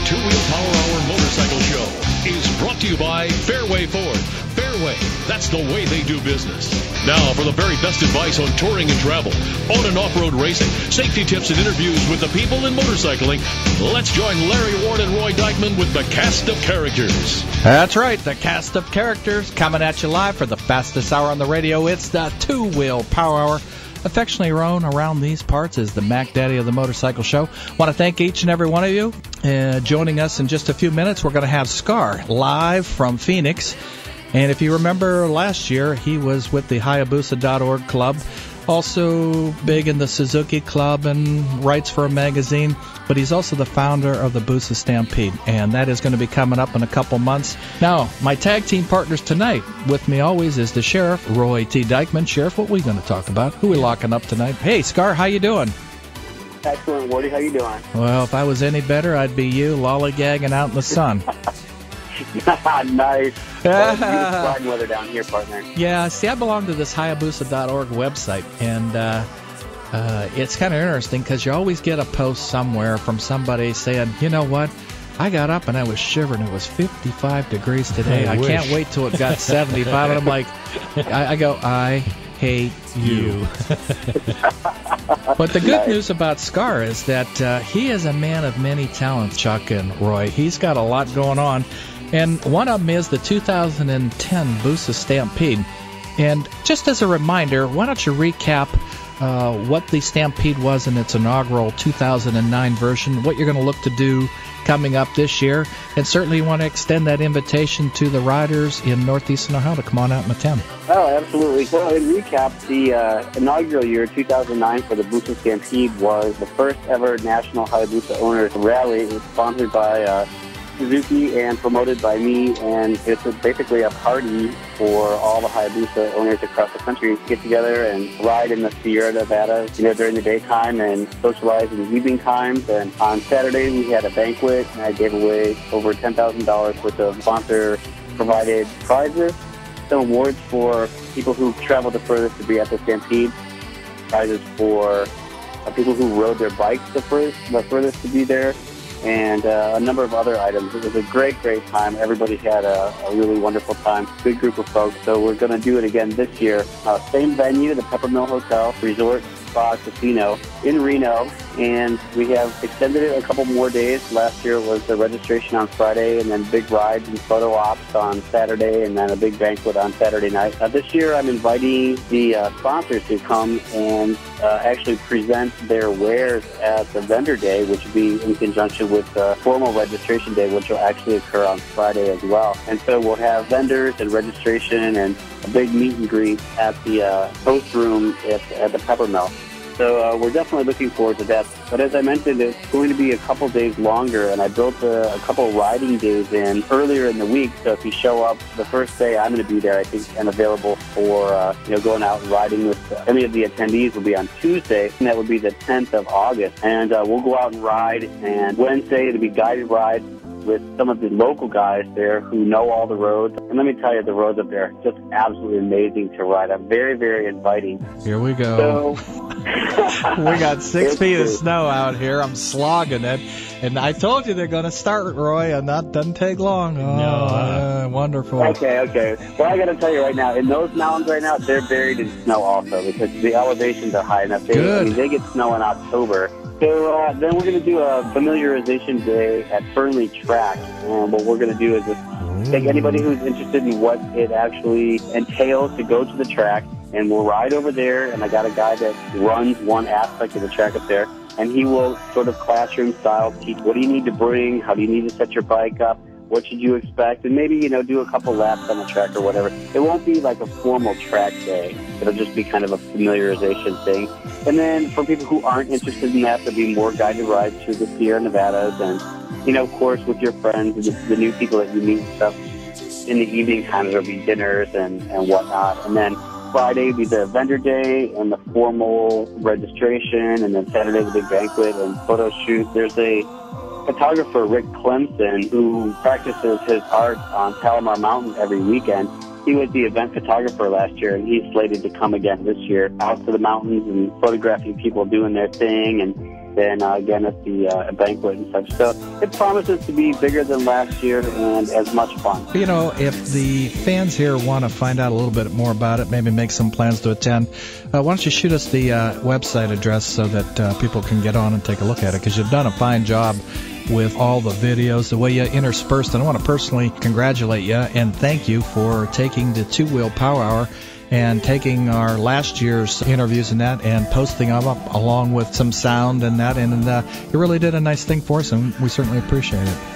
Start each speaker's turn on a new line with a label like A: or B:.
A: Two-Wheel Power Hour Motorcycle Show is brought to you by Fairway Ford. Fairway, that's the way they do business. Now for the very best advice on touring and travel, on and off-road racing, safety tips and interviews with the people in motorcycling, let's join Larry Ward and Roy Dykeman with the Cast of Characters.
B: That's right, the Cast of Characters coming at you live for the fastest hour on the radio. It's the Two-Wheel Power Hour. Affectionately known around these parts as the Mac Daddy of the Motorcycle Show. Want to thank each and every one of you. Joining us in just a few minutes, we're going to have Scar live from Phoenix. And if you remember last year, he was with the Hayabusa.org club, also big in the Suzuki Club and writes for a magazine, but he's also the founder of the Busa Stampede, and that is going to be coming up in a couple months. Now, my tag team partners tonight, with me always is the Sheriff, Roy T. Dykeman. Sheriff, what are we going to talk about? Who are we locking up tonight? Hey, Scar, how you doing?
C: Excellent, Wardy. How you doing?
B: Well, if I was any better, I'd be you lollygagging out in the sun.
C: Nice. Well, beautiful riding weather down here, partner.
B: Yeah, see, I belong to this Hayabusa.org website, and it's kind of interesting because you always get a post somewhere from somebody saying, you know what, I got up and I was shivering. It was 55 degrees today. I can't wait till it got 75. And I'm like, I hate you. But the good news about Scar is that he is a man of many talents, Chuck and Roy. He's got a lot going on. And one of them is the 2010 Busa Stampede. And just as a reminder, why don't you recap what the Stampede was in its inaugural 2009 version, what you're going to look to do coming up this year, and certainly you want to extend that invitation to the riders in Northeastern Ohio to come on out and attend.
C: Oh, absolutely. Well, in recap, the inaugural year, 2009, for the Busa Stampede was the first ever National Hayabusa Owners Rally. It was sponsored by Suzuki and promoted by me, and it's basically a party for all the Hayabusa owners across the country to get together and ride in the Sierra Nevada, during the daytime and socialize in the evening times. And on Saturday, we had a banquet, and I gave away over $10,000 worth of sponsor-provided prizes, some awards for people who traveled the furthest to be at the Stampede, prizes for people who rode their bikes the furthest to be there, and a number of other items. It was a great, great time. Everybody had a really wonderful time. Good group of folks. So we're going to do it again this year. Same venue, the Peppermill Hotel, Resort Spa Casino in Reno. And we have extended it a couple more days. Last year it was the registration on Friday, and then big rides and photo ops on Saturday, and then a big banquet on Saturday night. This year I'm inviting the sponsors to come and actually present their wares at the vendor day, which will be in conjunction with the formal registration day, which will actually occur on Friday as well. And so we'll have vendors and registration and a big meet and greet at the host room at the Peppermill. So we're definitely looking forward to that. But as I mentioned, it's going to be a couple days longer, and I built a couple riding days in earlier in the week. So if you show up the first day, I'm going to be there, I think, and available for going out and riding with any of the attendees. Will be on Tuesday, and that would be the 10th of August. And we'll go out and ride. And Wednesday, it'll be guided rides with some of the local guys there who know all the roads. And let me tell you, the roads up there are just absolutely amazing to ride. I'm very, very inviting.
B: Here we go.
C: So,
B: we got 6 feet of snow out here. I'm slogging it. And I told you they're going to start, Roy, and that doesn't take long. Wonderful.
C: Okay. Well, I got to tell you right now, in those mountains right now, they're buried in snow also because the elevations are high enough. They get snow in October. So then we're going to do a familiarization day at Fernley Track. And what we're going to do is just take anybody who's interested in what it actually entails to go to the track, and we'll ride over there. And I got a guy that runs one aspect of the track up there, and he will sort of classroom style teach what do you need to bring, how do you need to set your bike up, what should you expect, and maybe, do a couple laps on the track or whatever. It won't be like a formal track day. It'll just be kind of a familiarization thing. And then for people who aren't interested in that, there'll be more guided rides through the Sierra Nevadas and, of course, with your friends and the new people that you meet and stuff. In the evening times, there'll be dinners and whatnot. And then Friday will be the vendor day and the formal registration, and then Saturday the big banquet and photo shoot. There's a photographer, Rick Clemson, who practices his art on Palomar Mountain every weekend. He was the event photographer last year, and he's slated to come again this year out to the mountains and photographing people doing their thing. And then again at the banquet and such. So it promises to be bigger than last year and as much fun.
B: You know, if the fans here want to find out a little bit more about it, maybe make some plans to attend, why don't you shoot us the website address so that people can get on and take a look at it, because you've done a fine job with all the videos, the way you interspersed. And I want to personally congratulate you and thank you for taking the Two Wheel Power Hour and taking our last year's interviews and that and posting them up along with some sound and that. And you really did a nice thing for us, and we certainly appreciate it.